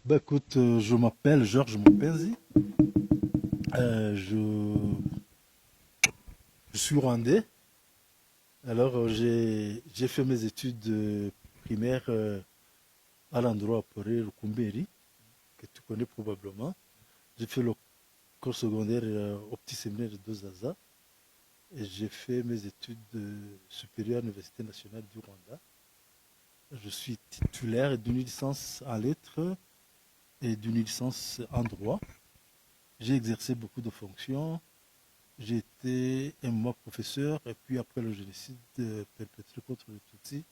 Bah écoute, je m'appelle Georges Mopenzi. Je suis rwandais. Alors j'ai fait mes études primaires à l'endroit appelé Rukumberi, que tu connais probablement. J'ai fait le cours secondaire au petit séminaire de Zaza. Et j'ai fait mes études supérieures à l'Université nationale du Rwanda. Je suis titulaire d'une licence en lettres et d'une licence en droit. J'ai exercé beaucoup de fonctions. J'ai été un mois professeur et puis après le génocide perpétré contre les Tutsis,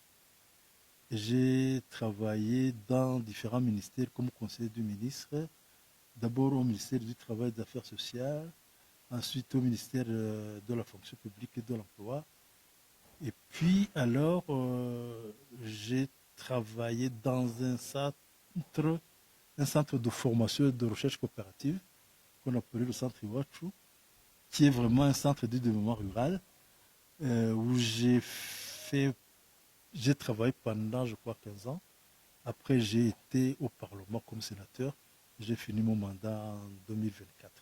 j'ai travaillé dans différents ministères comme conseiller du ministre, d'abord au ministère du Travail et des Affaires sociales, ensuite au ministère de la fonction publique et de l'emploi. Et puis alors, j'ai travaillé dans un centre de formation et de recherche coopérative qu'on appelait le centre Iwachu, qui est vraiment un centre de développement rural, où j'ai travaillé pendant, je crois, 15 ans. Après, j'ai été au Parlement comme sénateur. J'ai fini mon mandat en 2024.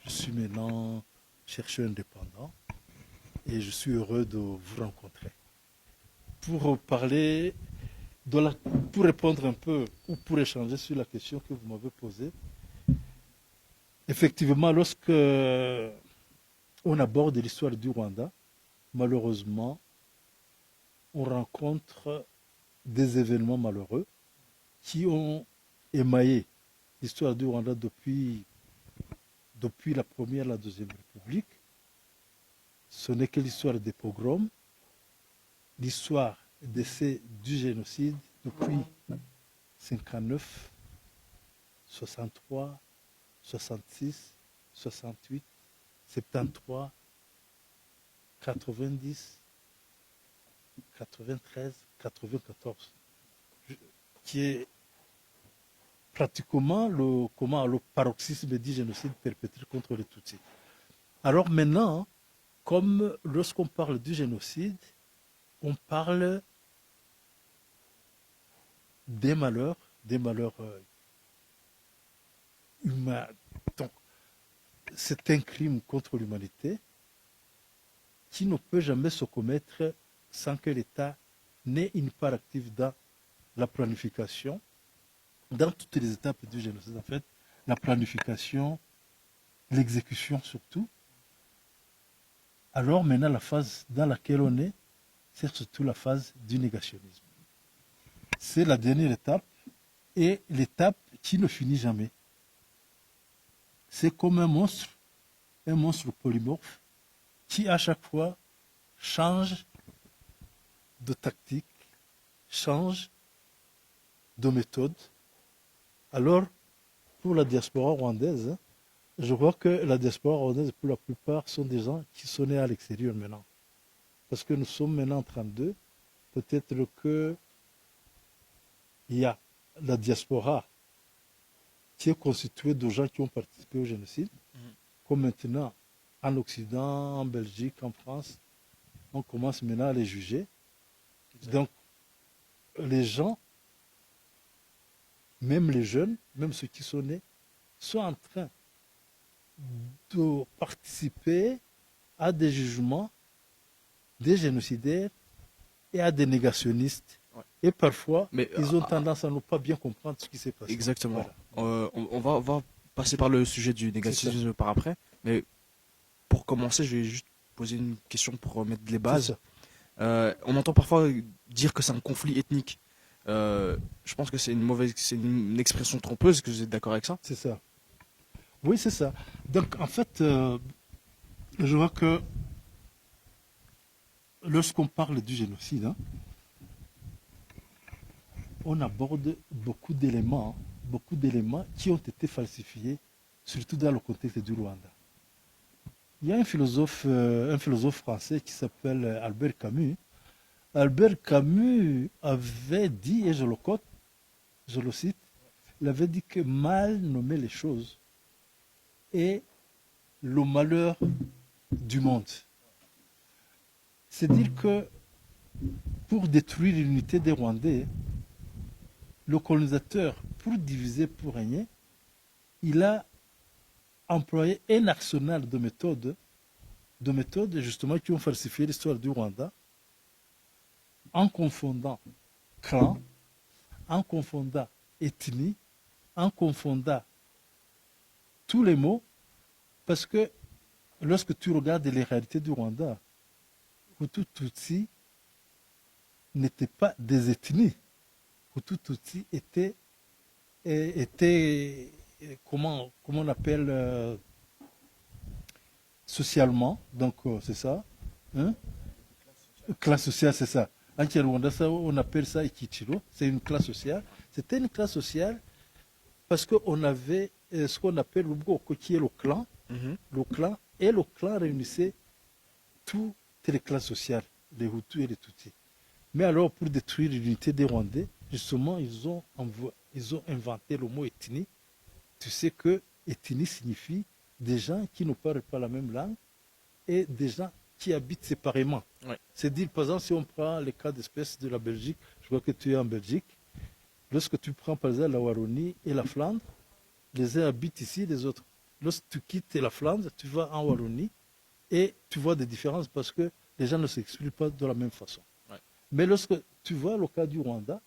Je suis maintenant chercheur indépendant et je suis heureux de vous rencontrer. Pour parler, pour répondre un peu ou pour échanger sur la question que vous m'avez posée, effectivement, lorsque on aborde l'histoire du Rwanda, malheureusement, on rencontre des événements malheureux qui ont émaillé l'histoire du Rwanda depuis la première et la deuxième république. Ce n'est que l'histoire des pogroms, l'histoire du génocide depuis 59, 63, 66, 68, 73, 90, 93, 94, qui est pratiquement le paroxysme du génocide perpétré contre les Tutsis. Alors maintenant, comme lorsqu'on parle du génocide, on parle des malheurs humains. Donc, c'est un crime contre l'humanité qui ne peut jamais se commettre sans que l'État n'ait une part active dans la planification, dans toutes les étapes du génocide, en fait, la planification, l'exécution surtout. Alors maintenant, la phase dans laquelle on est, c'est surtout la phase du négationnisme. C'est la dernière étape et l'étape qui ne finit jamais. C'est comme un monstre polymorphe qui à chaque fois change de tactique, change de méthode. Alors, pour la diaspora rwandaise, je vois que la diaspora rwandaise, pour la plupart, sont des gens qui sont nés à l'extérieur maintenant. Parce que nous sommes maintenant en 32. Peut-être qu'il y a la diaspora qui est constituée de gens qui ont participé au génocide, comme maintenant en Occident, en Belgique, en France, on commence maintenant à les juger. Donc, les gens, même les jeunes, même ceux qui sont nés, sont en train de participer à des jugements des génocidaires et à des négationnistes. Ouais. Et parfois, Mais ils ont tendance à ne pas bien comprendre ce qui s'est passé. exactement. Voilà. On va passer par le sujet du négativisme par après. Mais pour commencer, je vais juste poser une question pour remettre les C'est bases. ça. On entend parfois dire que c'est un conflit ethnique. Je pense que c'est une expression trompeuse. Est-ce que vous êtes d'accord avec ça? C'est ça. Oui, c'est ça. Donc, en fait, je vois que lorsqu'on parle du génocide, hein, on aborde beaucoup d'éléments qui ont été falsifiés, surtout dans le contexte du Rwanda. Il y a un philosophe français qui s'appelle Albert Camus. Albert Camus avait dit, et je le quote, je le cite, il avait dit que mal nommer les choses est le malheur du monde. C'est dire que pour détruire l'unité des Rwandais, le colonisateur pour diviser, pour régner, il a employé un arsenal de méthodes justement qui ont falsifié l'histoire du Rwanda en confondant clan, en confondant ethnie, en confondant tous les mots, parce que lorsque tu regardes les réalités du Rwanda, Hutu Tutsi n'étaient pas des ethnies. Hutu Tutsi étaient comment on appelle socialement, donc c'est ça, hein? Classe sociale, c'est ça. En Rwanda, on appelle ça Ikichiro, c'est une classe sociale. C'était une classe sociale parce qu'on avait ce qu'on appelle le Bwoko, qui est le clan, et le clan réunissait toutes les classes sociales, les Hutus et les Tutsis. Mais alors, pour détruire l'unité des Rwandais, justement, ils ont inventé le mot ethnie. Tu sais que ethnie signifie des gens qui ne parlent pas la même langue et des gens qui habitent séparément. Ouais. C'est dire, par exemple, si on prend les cas d'espèce de la Belgique, je crois que tu es en Belgique, lorsque tu prends par exemple la Wallonie et la Flandre, les uns habitent ici, les autres. Lorsque tu quittes la Flandre, tu vas en Wallonie et tu vois des différences parce que les gens ne s'expriment pas de la même façon. Ouais. Mais lorsque tu vois le cas du Rwanda,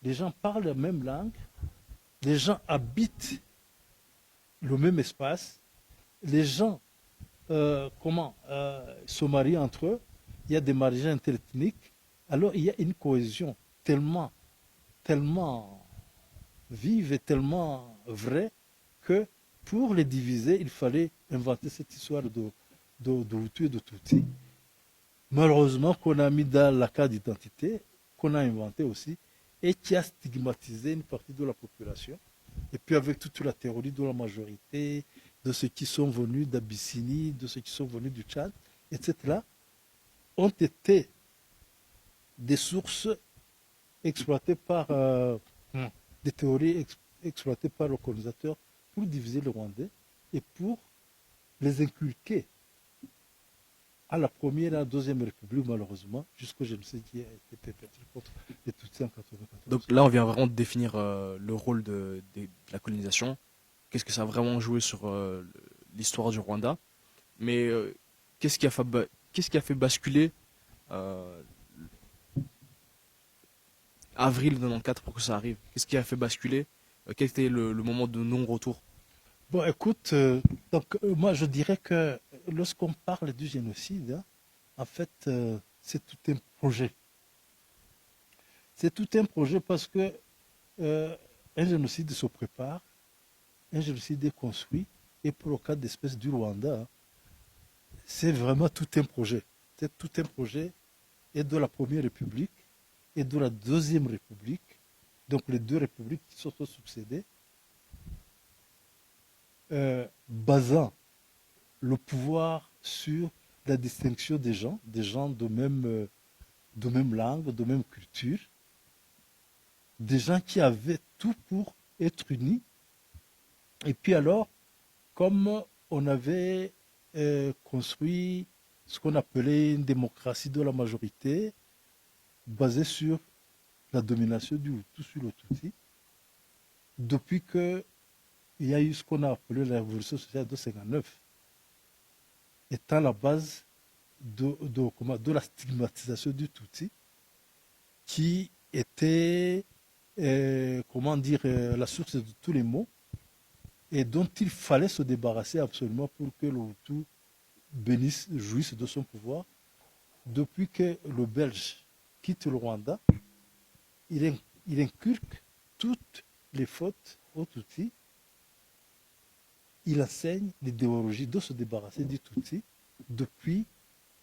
les gens parlent la même langue, les gens habitent le même espace, les gens se marient entre eux, il y a des mariages interethniques, alors il y a une cohésion tellement vive et tellement vraie que pour les diviser, il fallait inventer cette histoire de Hutu et de Tutsi. Malheureusement, qu'on a mis dans la carte d'identité, qu'on a inventé aussi, et qui a stigmatisé une partie de la population. Et puis avec toute la théorie de la majorité, de ceux qui sont venus d'Abyssinie, de ceux qui sont venus du Tchad, etc., ont été des sources exploitées par des théories exploitées par le colonisateur pour diviser les Rwandais et pour les inculquer à la première et à la deuxième République, malheureusement, jusqu'au génocide qui a été perpétré contre les Tutsis en 1994. Donc là, on vient vraiment de définir le rôle de la colonisation. Qu'est-ce que ça a vraiment joué sur l'histoire du Rwanda. Mais qu'est-ce qui a fait basculer euh, avril 94 pour que ça arrive? Qu'est-ce qui a fait basculer? Quel était le moment de non-retour? Bon, écoute, moi je dirais que lorsqu'on parle du génocide, hein, en fait, c'est tout un projet. C'est tout un projet parce que un génocide se prépare, un génocide est construit, et pour le cas d'espèce du Rwanda, hein, c'est vraiment tout un projet. C'est tout un projet, et de la Première République, et de la Deuxième République, donc les deux républiques qui se sont succédées, basant le pouvoir sur la distinction des gens de même langue, de même culture, des gens qui avaient tout pour être unis. Et puis alors, comme on avait construit ce qu'on appelait une démocratie de la majorité, basée sur la domination du Hutu sur le Tutsi, depuis qu'il y a eu ce qu'on a appelé la révolution sociale de 59, étant la base de la stigmatisation du Tutsi, qui était, la source de tous les maux, et dont il fallait se débarrasser absolument pour que le Hutu jouisse de son pouvoir. Depuis que le Belge quitte le Rwanda, il inculque toutes les fautes aux Tutsis. Il enseigne l'idéologie de se débarrasser du Tutsi depuis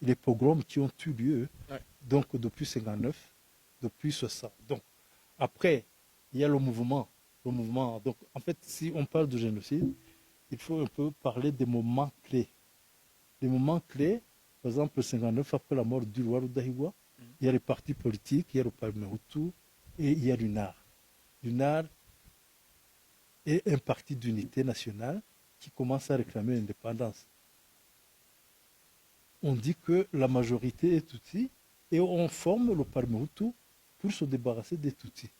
les pogroms qui ont eu lieu, Ouais. donc depuis 59, depuis 60. Donc, après, il y a le mouvement. Donc, en fait, si on parle de génocide, il faut un peu parler des moments clés. Les moments clés, par exemple, 59, après la mort du roi Rudahigwa, il y a les partis politiques, il y a le Parlement Hutu et il y a l'UNAR. L'UNAR est un parti d'unité nationale qui commence à réclamer l'indépendance. On dit que la majorité est Tutsi et on forme le Parlement Hutu pour se débarrasser des Tutsis.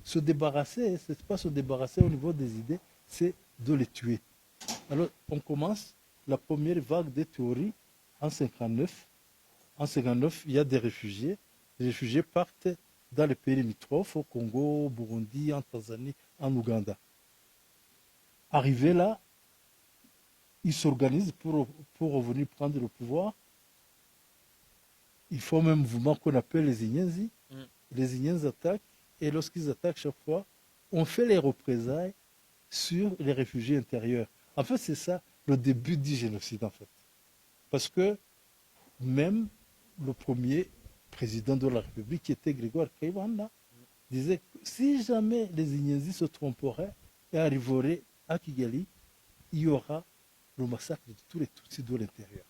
se débarrasser, c'est pas se débarrasser au niveau des idées, c'est de les tuer. Alors, on commence la première vague des théories en 59. En 59, il y a des réfugiés. Les réfugiés partent dans les pays limitrophes, au Congo, au Burundi, en Tanzanie, en Ouganda. Arrivés là, ils s'organisent pour revenir prendre le pouvoir. Ils forment un mouvement qu'on appelle les Inyenzi. Les Inyenzi attaquent, et lorsqu'ils attaquent chaque fois, on fait les représailles sur les réfugiés intérieurs. En fait, c'est ça le début du génocide, en fait. Parce que même le premier président de la République, qui était Grégoire Kayibanda, disait que si jamais les Inyenzi se tromperaient et arriveraient à Kigali, il y aura le massacre de tous les Tutsis de l'intérieur.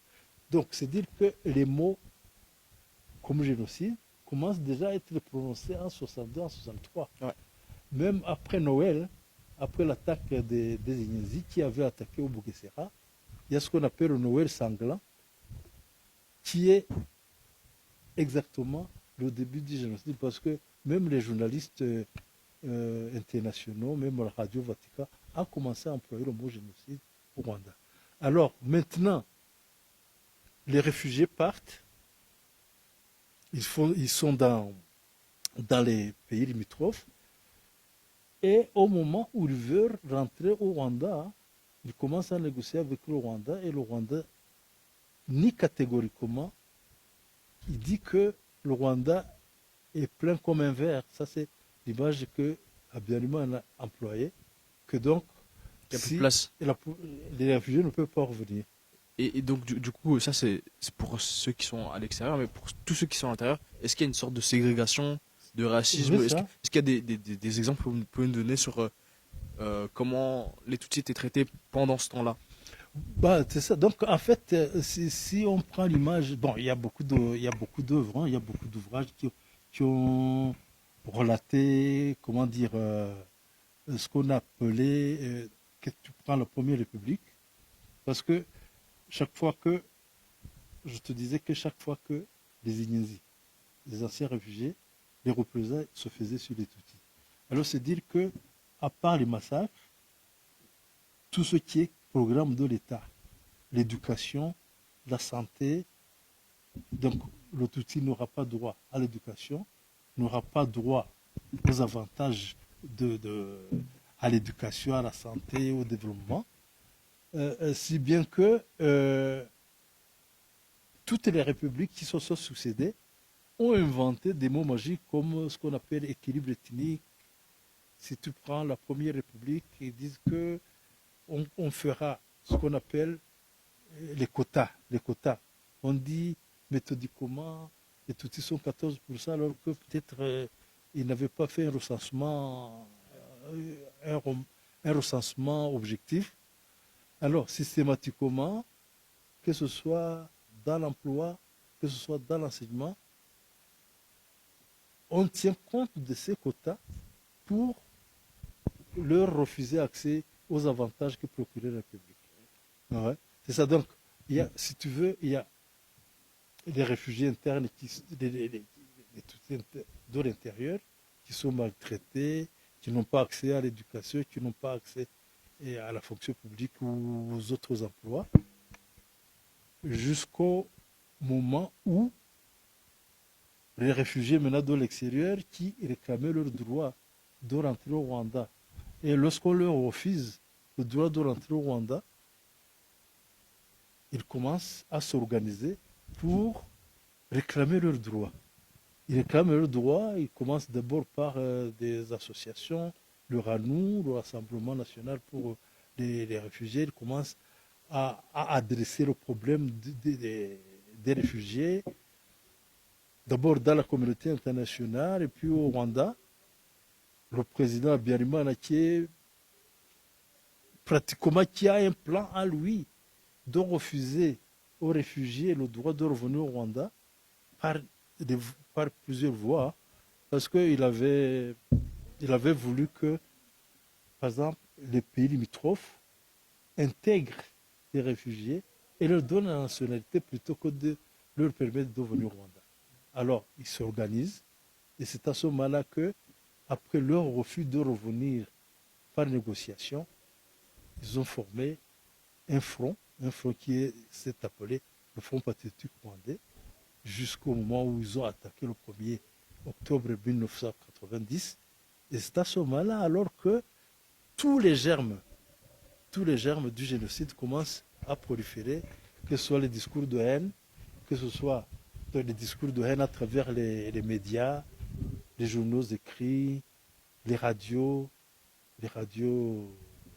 Donc, c'est dire que les mots comme génocide commencent déjà à être prononcés en 62, en 63. Ouais. Même après Noël, après l'attaque des Inyenzi qui avaient attaqué au Bouguessera, il y a ce qu'on appelle le Noël sanglant, qui est exactement le début du génocide, parce que même les journalistes internationaux, même la Radio Vatican, a commencé à employer le mot génocide au Rwanda. Alors maintenant, les réfugiés partent, ils sont dans les pays limitrophes, et au moment où ils veulent rentrer au Rwanda, ils commencent à négocier avec le Rwanda, et le Rwanda nie catégoriquement, il dit que le Rwanda est plein comme un verre. Ça, c'est l'image que Habyarimana a employée, que donc, Il y a plus de place. les réfugiés ne peuvent pas revenir. Et donc, du coup, ça, c'est pour ceux qui sont à l'extérieur, mais pour tous ceux qui sont à l'intérieur, est-ce qu'il y a une sorte de ségrégation, de racisme? Oui, Est-ce ça. qu'il y a des exemples que vous pouvez nous donner sur comment les Tutsis étaient traités pendant ce temps-là? Bah, c'est ça. Donc, en fait, si on prend l'image, bon, il y a beaucoup d'œuvres, hein, il y a beaucoup d'ouvrages qui ont relaté, comment dire, ce qu'on appelait, que tu prends la Première République, parce que chaque fois que, je te disais que chaque fois que les Ignésis, les anciens réfugiés, les représailles se faisaient sur les Tutsis. Alors, c'est dire que, à part les massacres, tout ce qui est programme de l'État, l'éducation, la santé, donc le Tutsi n'aura pas droit à l'éducation, n'aura pas droit aux avantages à l'éducation, à la santé, au développement, si bien que toutes les républiques qui se sont succédées ont inventé des mots magiques comme ce qu'on appelle équilibre ethnique. Si tu prends la Première République, ils disent que on fera ce qu'on appelle les quotas. Les quotas. On dit méthodiquement, les Tutsis sont 14%, alors que peut-être ils n'avaient pas fait un recensement objectif. Alors, systématiquement, que ce soit dans l'emploi, que ce soit dans l'enseignement, on tient compte de ces quotas pour leur refuser accès aux avantages que procurait la République. Ouais. C'est ça. Donc, si tu veux, il y a les réfugiés internes de l'intérieur qui sont maltraités, qui n'ont pas accès à l'éducation, qui n'ont pas accès à la fonction publique ou aux autres emplois, jusqu'au moment où les réfugiés menant de l'extérieur qui réclamaient leur droit de rentrer au Rwanda. Et lorsqu'on leur refuse le droit de rentrer au Rwanda, ils commencent à s'organiser pour réclamer leurs droits. Ils réclament leurs droits, ils commencent d'abord par des associations, le RANU, le Rassemblement national pour les réfugiés, ils commencent à adresser le problème des réfugiés, d'abord dans la communauté internationale et puis au Rwanda. Le président Habyarimana qui est pratiquement qui a un plan à lui de refuser aux réfugiés le droit de revenir au Rwanda par plusieurs voies, parce qu'il avait voulu que, par exemple, les pays limitrophes intègrent les réfugiés et leur donnent la nationalité plutôt que de leur permettre de venir au Rwanda. Alors, ils s'organisent et c'est à ce moment-là que après leur refus de revenir par négociation, ils ont formé un front qui s'est appelé le Front patriotique rwandais, jusqu'au moment où ils ont attaqué le 1er octobre 1990. Et c'est à ce moment-là alors que tous les germes du génocide commencent à proliférer, que ce soit les discours de haine, que ce soit les discours de haine à travers les médias, les journaux écrits, les radios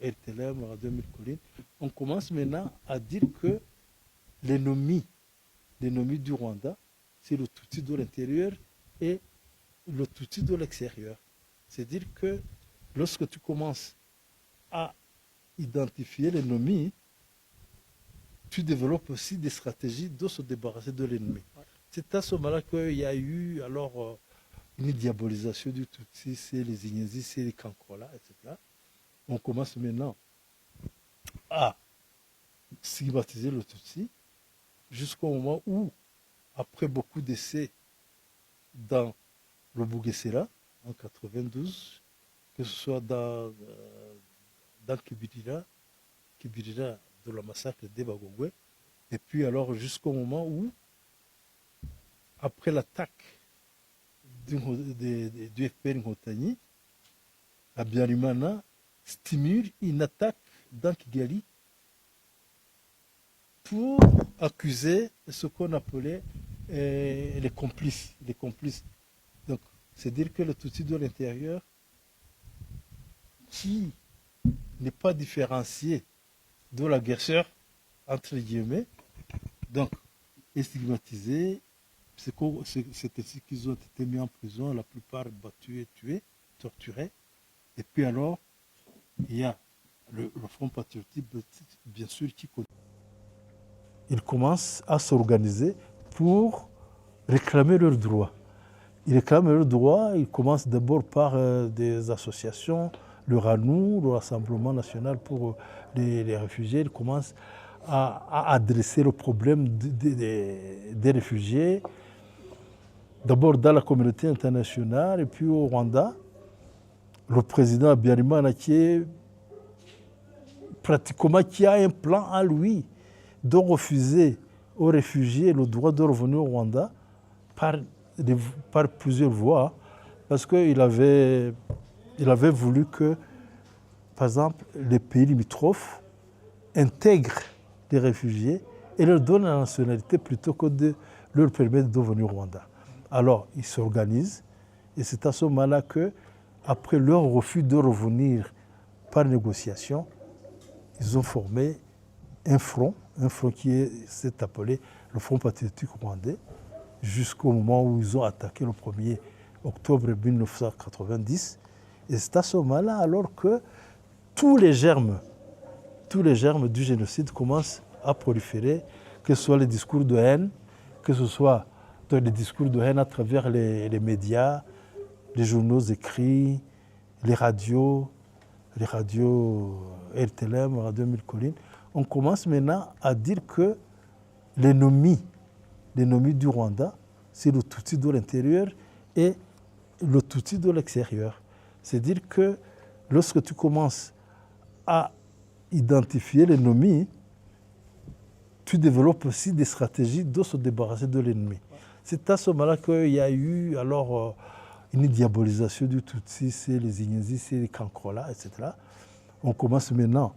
RTLM, Radio Mille Collines. On commence maintenant à dire que l'ennemi du Rwanda, c'est le Tutsi de l'intérieur et le Tutsi de l'extérieur. C'est-à-dire que lorsque tu commences à identifier l'ennemi, tu développes aussi des stratégies de se débarrasser de l'ennemi. C'est à ce moment-là qu'il y a eu alors une diabolisation du Tutsi, c'est les Ignazis, c'est les Kankola, etc. On commence maintenant à stigmatiser le Tutsi jusqu'au moment où, après beaucoup d'essais dans le Bugesera en 92, que ce soit dans Kibirira de la massacre des Bagogwe, et puis alors jusqu'au moment où, après l'attaque du FPR Nkotanyi, Habyarimana stimule une attaque dans Kigali pour accuser ce qu'on appelait les complices. Donc, c'est dire que le Tutsi de l'intérieur, qui n'est pas différencié de l'agresseur, entre guillemets, donc est stigmatisé. C'est ainsi qu'ils ont été mis en prison, la plupart battus et tués, torturés. Et puis alors, il y a le Front patriotique, bien sûr, qui continue. Ils commencent à s'organiser pour réclamer leurs droits. Ils réclament leurs droits, ils commencent d'abord par des associations, le RANU, le Rassemblement national pour les réfugiés. Ils commencent à adresser le problème des réfugiés, d'abord dans la communauté internationale et puis au Rwanda. Le président Habyarimana qui a un plan à lui de refuser aux réfugiés le droit de revenir au Rwanda par plusieurs voies, parce qu'il avait voulu que, par exemple, les pays limitrophes intègrent les réfugiés et leur donnent la nationalité plutôt que de leur permettre de venir au Rwanda. Alors, ils s'organisent et c'est à ce moment-là que, après leur refus de revenir par négociation, ils ont formé un front qui s'est appelé le Front patriotique rwandais, jusqu'au moment où ils ont attaqué le 1er octobre 1990. Et c'est à ce moment-là alors que tous les germes du génocide commencent à proliférer, que ce soit les discours de haine, que ce soit les discours de haine à travers les médias, les journaux écrits, les radios RTLM, Radio Mille Collines. On commence maintenant à dire que l'ennemi du Rwanda, c'est le Tutsi de l'intérieur et le Tutsi de l'extérieur. C'est-à-dire que lorsque tu commences à identifier l'ennemi, tu développes aussi des stratégies de se débarrasser de l'ennemi. C'est à ce moment-là qu'il y a eu alors une diabolisation du Tutsi, c'est les Ignazis, c'est les Kankola, etc. On commence maintenant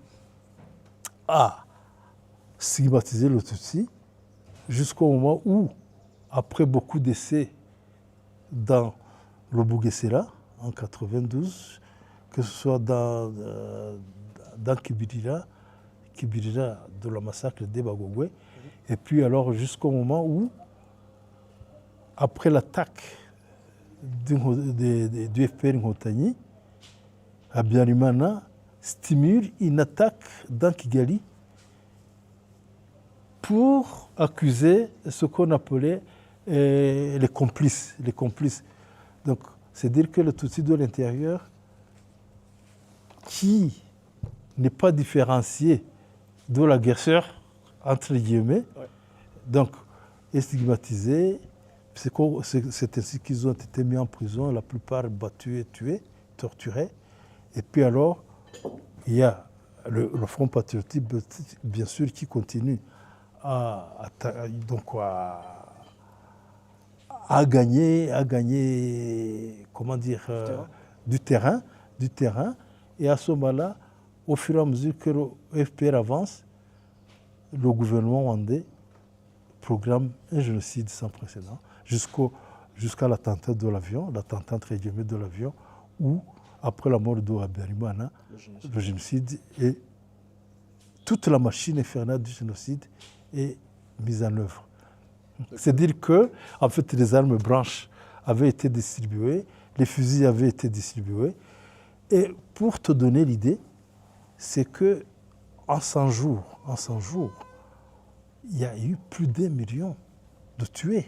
à stigmatiser le Tutsi jusqu'au moment où, après beaucoup d'essais dans le Bugesera en 92, que ce soit dans Kibirira de la massacre des Bagogwe, et puis alors jusqu'au moment où, après l'attaque du FPR Nkotanyi, Habyarimana stimule une attaque dans Kigali pour accuser ce qu'on appelait les complices. Donc, c'est dire que le Tutsi de l'intérieur, qui n'est pas différencié de l'agresseur, entre guillemets, donc est stigmatisé. C'est ainsi qu'ils ont été mis en prison, la plupart battus et tués. torturés. Et puis alors, il y a le Front patriotique, bien sûr, qui continue donc à gagner, comment dire, du terrain. Et à ce moment-là, au fur et à mesure que le FPR avance, le gouvernement rwandais programme un génocide sans précédent jusqu'à l'attentat de l'avion, l'attentat entre guillemets de l'avion, où, après la mort de Habyarimana, le génocide et toute la machine infernale du génocide est mise en œuvre. C'est-à-dire que, en fait, les armes blanches avaient été distribuées, les fusils avaient été distribués. Et pour te donner l'idée, c'est que en 100 jours, il y a eu plus d'1 million de tués.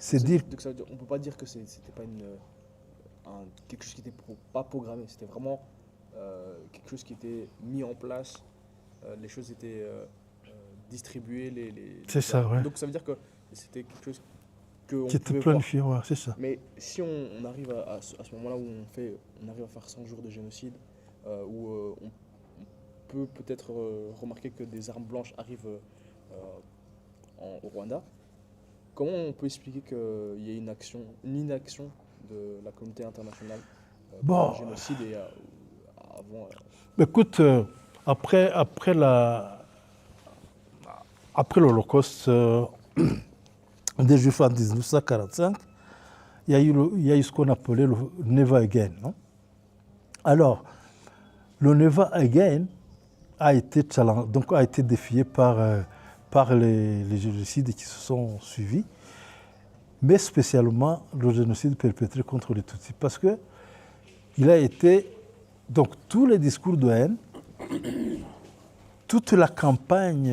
Donc ça veut dire, on ne peut pas dire que c'était pas quelque chose qui n'était pas programmé, c'était vraiment quelque chose qui était mis en place, les choses étaient distribuées. C'est ça, ouais. Donc ça veut dire que c'était quelque chose qui était planifié, ouais, c'est ça. Mais si on arrive à ce moment-là où on arrive à faire 100 jours de génocide, où on peut peut-être remarquer que des armes blanches arrivent au Rwanda, comment on peut expliquer qu'il y ait une inaction de la communauté internationale pour le génocide et avant Écoute, après l'Holocauste des Juifs en 1945, il y a eu ce qu'on appelait le Never Again. Non? Alors, le Never Again a été défié par les génocides qui se sont suivis, mais spécialement le génocide perpétré contre les Tutsis. Parce que il a été... Donc, tous les discours de haine, toute la campagne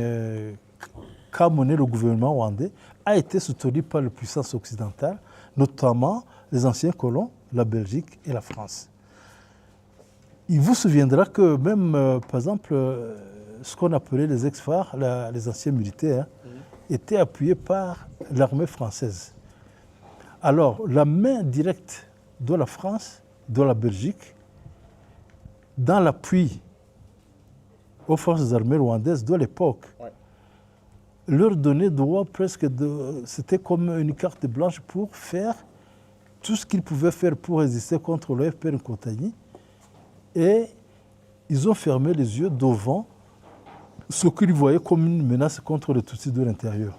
qu'a menée le gouvernement rwandais a été soutenue par les puissances occidentales, notamment les anciens colons, la Belgique et la France. Il vous souviendra que même, par exemple, ce qu'on appelait les ex-phares, les anciens militaires, étaient appuyés par l'armée française. Alors, la main directe de la France, de la Belgique, dans l'appui aux forces armées rwandaises de l'époque, leur donnait droit presque c'était comme une carte blanche pour faire tout ce qu'ils pouvaient faire pour résister contre le FPR Nkotanyi. Et ils ont fermé les yeux devant ce qu'ils voyaient comme une menace contre les Tutsis de l'intérieur.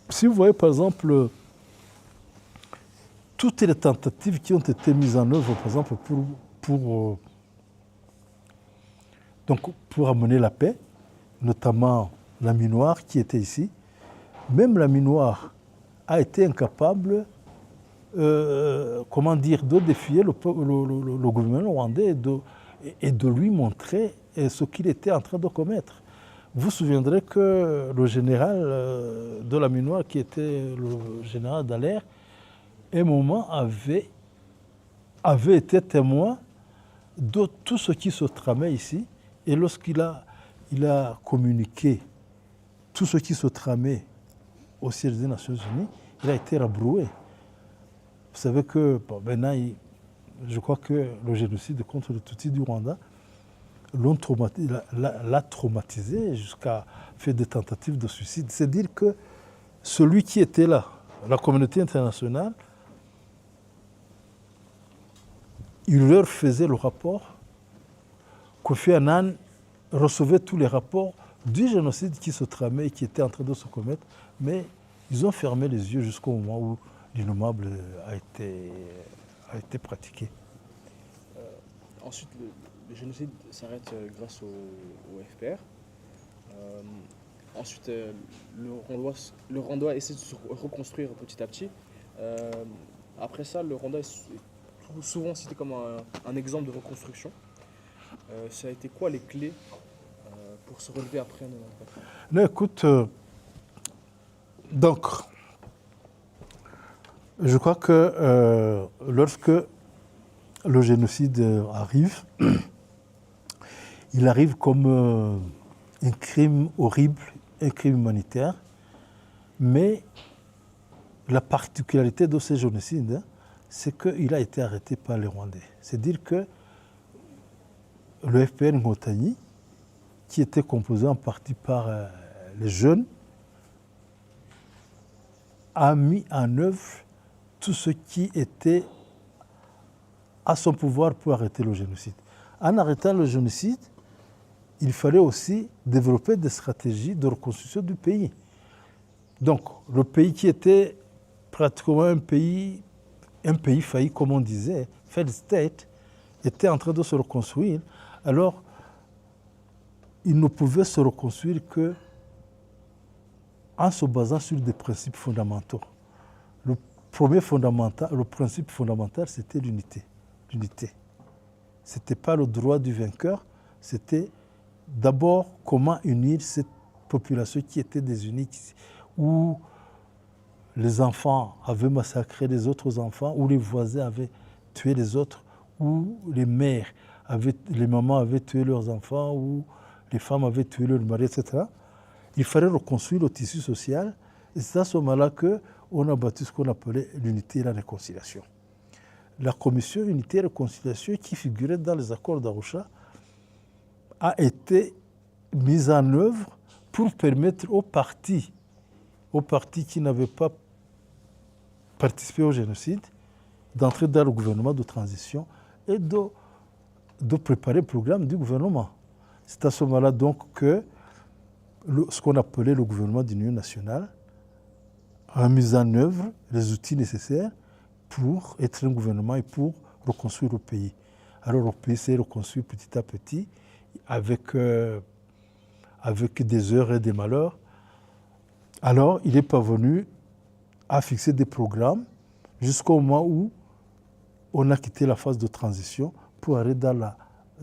Si vous voyez par exemple toutes les tentatives qui ont été mises en œuvre, par exemple pour amener la paix, notamment la Minoire qui était ici, même la Minoire a été incapable de défier le gouvernement rwandais et de lui montrer ce qu'il était en train de commettre. Vous vous souviendrez que le général de la Minoire, qui était le général Dallaire, à un moment avait été témoin de tout ce qui se tramait ici. Et lorsqu'il a communiqué tout ce qui se tramait au siège des Nations Unies, il a été rabroué. Vous savez que maintenant, je crois que le génocide contre les Tutsis du Rwanda l'a traumatisé jusqu'à faire des tentatives de suicide. C'est dire que celui qui était là, la communauté internationale, il leur faisait le rapport. Kofi Annan recevait tous les rapports du génocide qui se tramait et qui était en train de se commettre, mais ils ont fermé les yeux jusqu'au moment où l'innommable a été pratiqué. Ensuite, le génocide s'arrête grâce au FPR. Ensuite, le Rwanda essaie de se reconstruire petit à petit. Après ça, le Rwanda est souvent cité comme un exemple de reconstruction. Ça a été quoi les clés pour se relever après 1994 ? Non, écoute, donc, je crois que lorsque le génocide arrive, il arrive comme un crime horrible, un crime humanitaire, mais la particularité de ces génocides, c'est qu'il a été arrêté par les Rwandais. C'est-à-dire que le FPR Nkotanyi, qui était composé en partie par les jeunes, a mis en œuvre tout ce qui était à son pouvoir pour arrêter le génocide. En arrêtant le génocide, il fallait aussi développer des stratégies de reconstruction du pays. Donc, le pays qui était pratiquement un pays failli, comme on disait, failed state, était en train de se reconstruire. Alors, il ne pouvait se reconstruire que en se basant sur des principes fondamentaux. Le principe fondamental, c'était l'unité. L'unité. Ce n'était pas le droit du vainqueur, c'était d'abord comment unir cette population qui était désunie, où les enfants avaient massacré les autres enfants, où les voisins avaient tué les autres, où les mamans avaient tué leurs enfants, où les femmes avaient tué leurs maris, etc. Il fallait reconstruire le tissu social, et c'est à ce moment-là qu'on a bâti ce qu'on appelait l'unité et la réconciliation. La commission unité et réconciliation qui figurait dans les accords d'Arusha a été mise en œuvre pour permettre aux partis qui n'avaient pas participé au génocide d'entrer dans le gouvernement de transition et de préparer le programme du gouvernement. C'est à ce moment-là donc que ce qu'on appelait le gouvernement d'union nationale a mis en œuvre les outils nécessaires pour être un gouvernement et pour reconstruire le pays. Alors le pays s'est reconstruit petit à petit avec des heures et des malheurs. Alors il est parvenu à fixer des programmes jusqu'au moment où on a quitté la phase de transition pour aller dans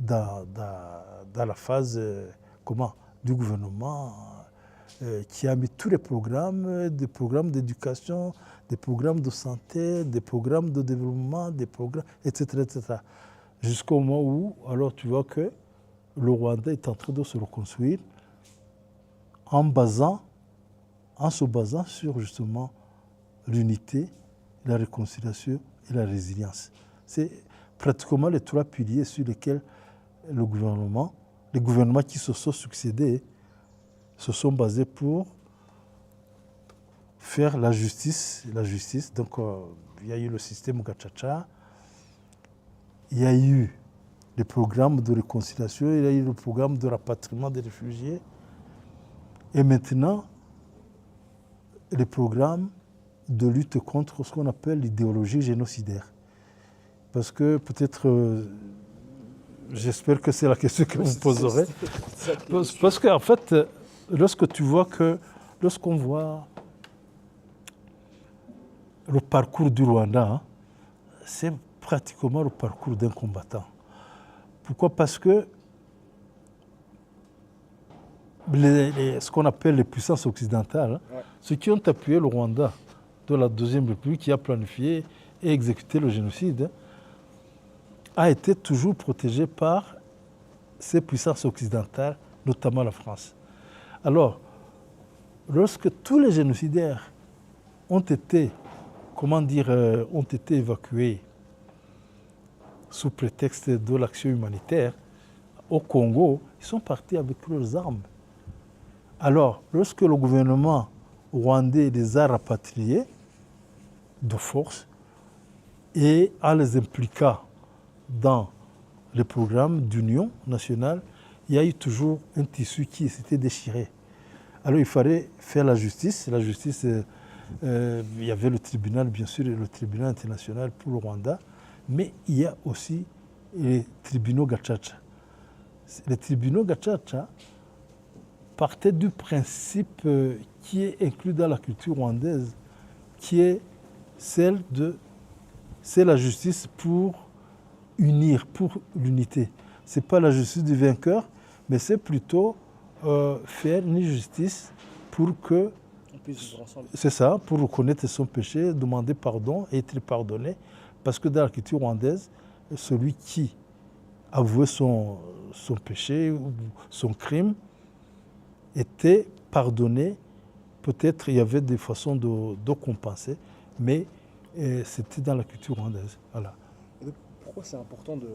la phase du gouvernement qui a mis tous les programmes, des programmes d'éducation, des programmes de santé, des programmes de développement, des programmes, etc., etc. Jusqu'au moment où, alors tu vois que le Rwanda est en train de se reconstruire en se basant sur justement l'unité, la réconciliation et la résilience. C'est pratiquement les trois piliers sur lesquels les gouvernements qui se sont succédés se sont basés pour faire la justice. Donc, il y a eu le système Gachacha, il y a eu les programmes de réconciliation, il y a eu le programme de rapatriement des réfugiés, et maintenant, les programmes de lutte contre ce qu'on appelle l'idéologie génocidaire. Parce que peut-être, j'espère que c'est la question que vous poserez. Parce qu'en fait, lorsqu'on voit le parcours du Rwanda, c'est pratiquement le parcours d'un combattant. Pourquoi? Parce que ce qu'on appelle les puissances occidentales, ceux qui ont appuyé le Rwanda de la Deuxième République, qui a planifié et exécuté le génocide, a été toujours protégé par ces puissances occidentales, notamment la France. Alors, lorsque tous les génocidaires ont été évacués sous prétexte de l'action humanitaire, au Congo, ils sont partis avec leurs armes. Alors, lorsque le gouvernement rwandais les a rapatriés de force et en les impliquant dans les programmes d'union nationale, il y a eu toujours un tissu qui s'était déchiré. Alors il fallait faire la justice. La justice, il y avait le tribunal, bien sûr, le tribunal international pour le Rwanda, mais il y a aussi les tribunaux Gacaca. Les tribunaux Gacaca partaient du principe qui est inclus dans la culture rwandaise, qui est c'est la justice pour unir, pour l'unité. Ce n'est pas la justice du vainqueur, mais c'est plutôt faire une justice pour que, c'est ça, pour reconnaître son péché, demander pardon et être pardonné. Parce que dans la culture rwandaise, celui qui avouait son péché ou son crime était pardonné. Peut-être il y avait des façons de compenser, mais Et c'était dans la culture rwandaise. Voilà. Et donc, pourquoi c'est important de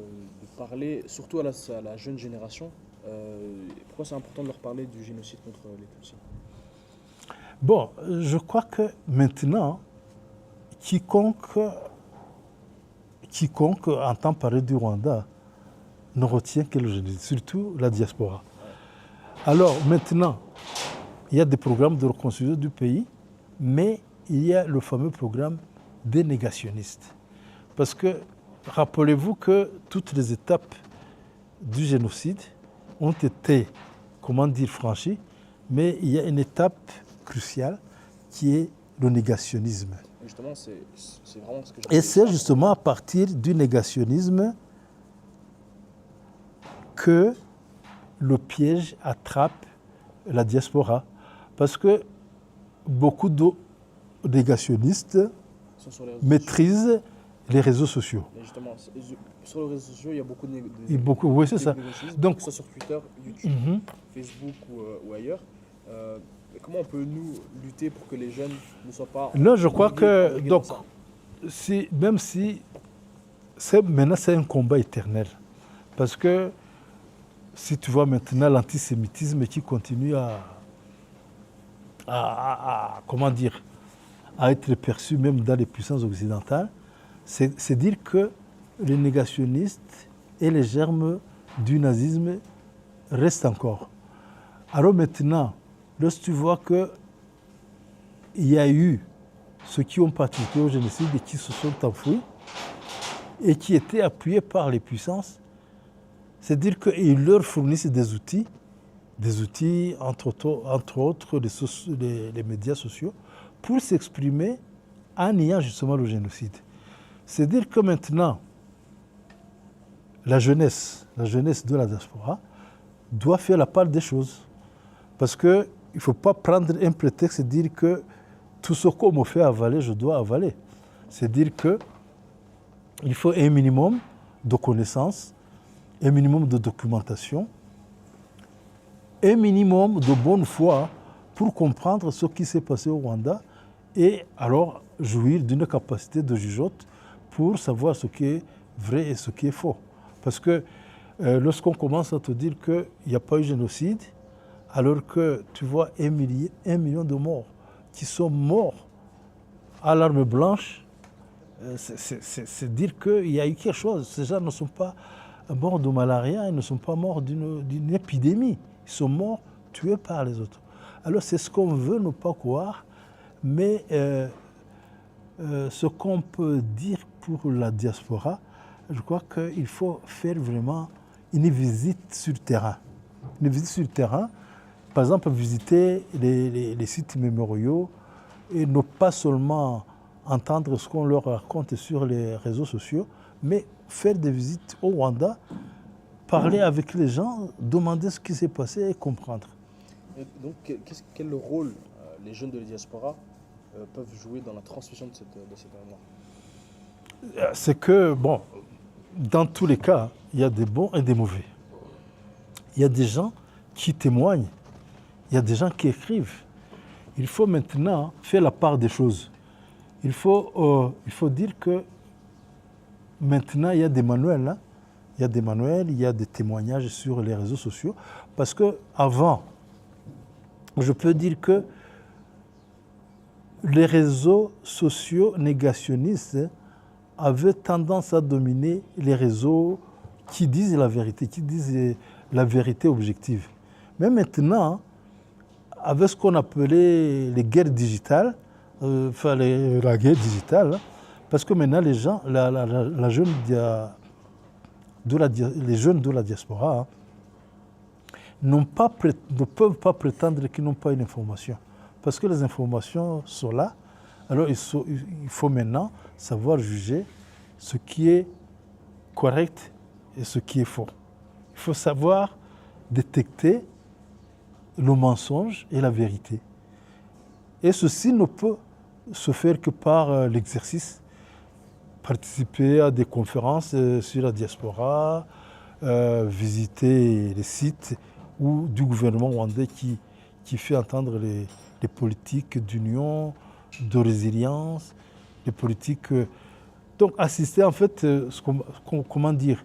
parler, surtout à la jeune génération, pourquoi c'est important de leur parler du génocide contre les Tutsis? Bon, je crois que maintenant, quiconque entend parler du Rwanda ne retient que le génocide, surtout la diaspora. Ouais. Alors maintenant, il y a des programmes de reconstruction du pays, mais il y a le fameux programme des négationnistes. Parce que, rappelez-vous que toutes les étapes du génocide ont été, comment dire, franchies, mais il y a une étape cruciale qui est le négationnisme. Et justement, c'est vraiment ce que Et c'est justement à partir du négationnisme que le piège attrape la diaspora. Parce que beaucoup de négationnistes sur les réseaux maîtrisent les réseaux sociaux. Mais justement, sur les réseaux sociaux, il y a beaucoup de, Oui, c'est ça. Donc, que ce soit sur Twitter, YouTube, Facebook ou ailleurs. Comment on peut, nous, lutter pour que les jeunes ne soient pas... Non, je crois que, donc, même si, maintenant c'est un combat éternel. Parce que, si tu vois maintenant l'antisémitisme qui continue comment dire, à être perçu même dans les puissances occidentales, c'est dire que les négationnistes et les germes du nazisme restent encore. Alors maintenant, lorsque tu vois qu'il y a eu ceux qui ont participé au génocide et qui se sont enfouis et qui étaient appuyés par les puissances, c'est dire qu'ils leur fournissent des outils entre autres les médias sociaux, pour s'exprimer en niant justement le génocide. C'est dire que maintenant, la jeunesse de la diaspora doit faire la part des choses. Parce qu'il ne faut pas prendre un prétexte et dire que tout ce qu'on me fait avaler, je dois avaler. C'est dire qu'il faut un minimum de connaissances, un minimum de documentation, un minimum de bonne foi pour comprendre ce qui s'est passé au Rwanda et alors jouir d'une capacité de jugeote pour savoir ce qui est vrai et ce qui est faux. Parce que lorsqu'on commence à te dire qu'il n'y a pas eu génocide, alors que tu vois 1 million de morts qui sont morts à l'arme blanche, c'est dire qu'il y a eu quelque chose. Ces gens ne sont pas morts de malaria, ils ne sont pas morts d'une épidémie. Ils sont morts tués par les autres. Alors c'est ce qu'on veut ne pas croire, mais ce qu'on peut dire pour la diaspora, je crois qu'il faut faire vraiment une visite sur terrain. Une visite sur terrain, par exemple visiter les sites mémoriaux et ne pas seulement entendre ce qu'on leur raconte sur les réseaux sociaux, mais faire des visites au Rwanda, parler avec les gens, demander ce qui s'est passé et comprendre. Et donc, quel rôle les jeunes de la diaspora peuvent jouer dans la transmission de cette mémoire? C'est que, bon, dans tous les cas, il y a des bons et des mauvais. Il y a des gens qui témoignent, il y a des gens qui écrivent. Il faut maintenant faire la part des choses. Il faut dire que maintenant, il y a des manuels. Hein. Il y a des manuels, il y a des témoignages sur les réseaux sociaux. Parce qu'avant, je peux dire que les réseaux sociaux négationnistes avaient tendance à dominer les réseaux qui disent la vérité objective. Mais maintenant, avec ce qu'on appelait les guerres digitales, la guerre digitale, parce que maintenant les gens, les jeunes de la diaspora ne peuvent pas prétendre qu'ils n'ont pas une information. Parce que les informations sont là, alors il faut maintenant savoir juger ce qui est correct et ce qui est faux. Il faut savoir détecter le mensonge et la vérité. Et ceci ne peut se faire que par l'exercice, participer à des conférences sur la diaspora, visiter les sites du gouvernement rwandais qui fait entendre les politiques d'union, de résilience les politiques. Donc assister en fait, comment dire,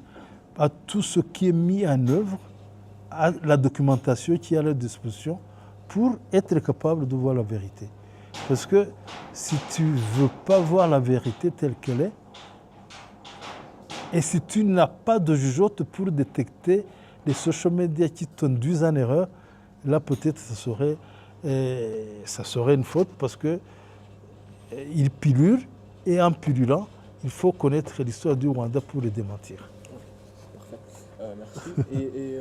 à tout ce qui est mis en œuvre, à la documentation qui est à leur disposition pour être capable de voir la vérité. Parce que si tu ne veux pas voir la vérité telle qu'elle est, et si tu n'as pas de jugeote pour détecter les social media qui t'induisent en erreur, là peut-être ça serait une faute parce qu'ils pilulent et en pullulant, il faut connaître l'histoire du Rwanda pour les démentir. Parfait, merci. Et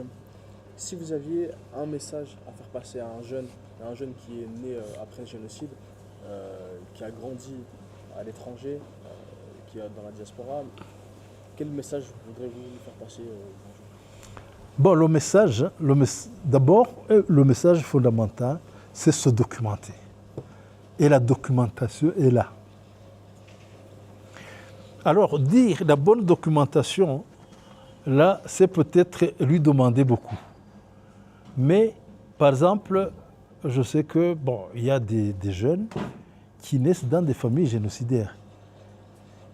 si vous aviez un message à faire passer à un jeune qui est né après le génocide, qui a grandi à l'étranger, qui est dans la diaspora, quel message voudrez-vous faire passer Bon, d'abord, le message fondamental, c'est se documenter. Et la documentation est là. Alors, dire la bonne documentation, là, c'est peut-être lui demander beaucoup. Mais, par exemple, je sais que, bon, il y a des jeunes qui naissent dans des familles génocidaires.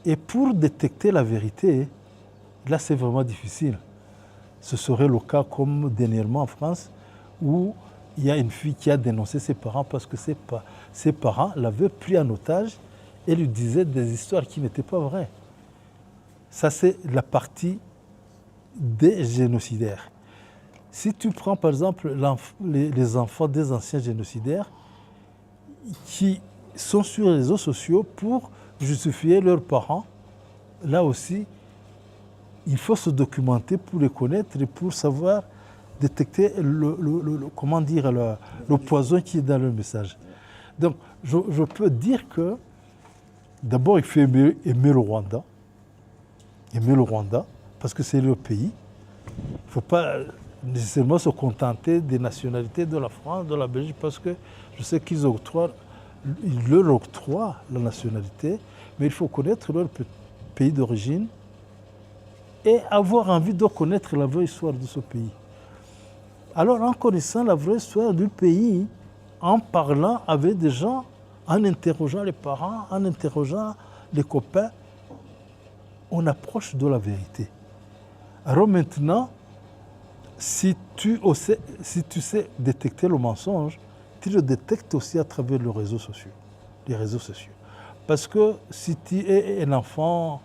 Et pour détecter la vérité, là, c'est vraiment difficile. Ce serait le cas comme dernièrement en France, où il y a une fille qui a dénoncé ses parents parce que ses parents l'avaient pris en otage et lui disaient des histoires qui n'étaient pas vraies. Ça, c'est la partie des génocidaires. Si tu prends par exemple les enfants des anciens génocidaires qui sont sur les réseaux sociaux pour justifier leurs parents, là aussi, il faut se documenter pour les connaître et pour savoir détecter le poison qui est dans le message. Donc, je peux dire que d'abord, il faut aimer le Rwanda. Aimer le Rwanda, parce que c'est leur pays. Il ne faut pas nécessairement se contenter des nationalités de la France, de la Belgique, parce que je sais qu'ils leur octroient la nationalité, mais il faut connaître leur pays d'origine et avoir envie de connaître la vraie histoire de ce pays. Alors, en connaissant la vraie histoire du pays, en parlant avec des gens, en interrogeant les parents, en interrogeant les copains, on approche de la vérité. Alors maintenant, si tu sais détecter le mensonge, tu le détectes aussi à travers les réseaux sociaux. Parce que si tu es un enfant,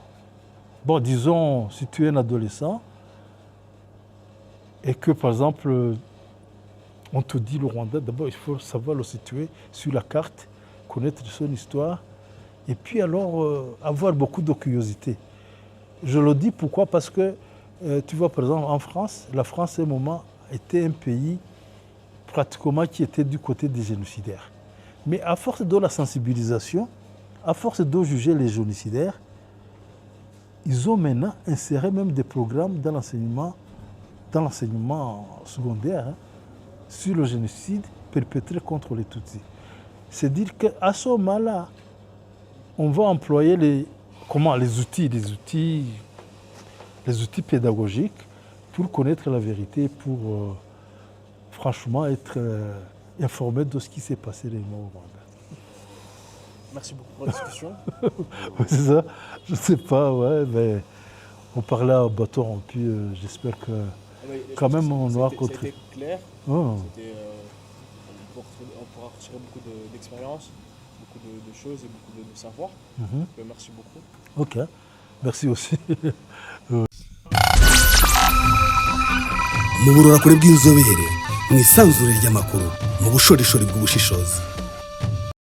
bon, disons, si tu es un adolescent, et que, par exemple, on te dit le Rwanda, d'abord, il faut savoir le situer sur la carte, connaître son histoire, et puis alors avoir beaucoup de curiosité. Je le dis pourquoi? Parce que, tu vois, par exemple, en France, la France, à un moment, était un pays pratiquement qui était du côté des génocidaires. Mais à force de la sensibilisation, à force de juger les génocidaires, ils ont maintenant inséré même des programmes dans l'enseignement secondaire sur le génocide perpétré contre les Tutsis. C'est dire qu'à ce moment-là, on va employer les outils pédagogiques pour connaître la vérité, pour franchement être informé de ce qui s'est passé réellement au Rwanda. Merci beaucoup pour la discussion. C'est ça, je ne sais pas, ouais, mais on parlait à bâton, puis j'espère que quand même on aura contribué. C'était clair, Oh. On pourra retirer beaucoup d'expérience, beaucoup de choses et beaucoup de savoir. Mhm. Merci beaucoup. Ok, merci aussi. mu burorakure bw'inzobere mu isanzure ry'amakuru mu bushorishori bw'ubushishozi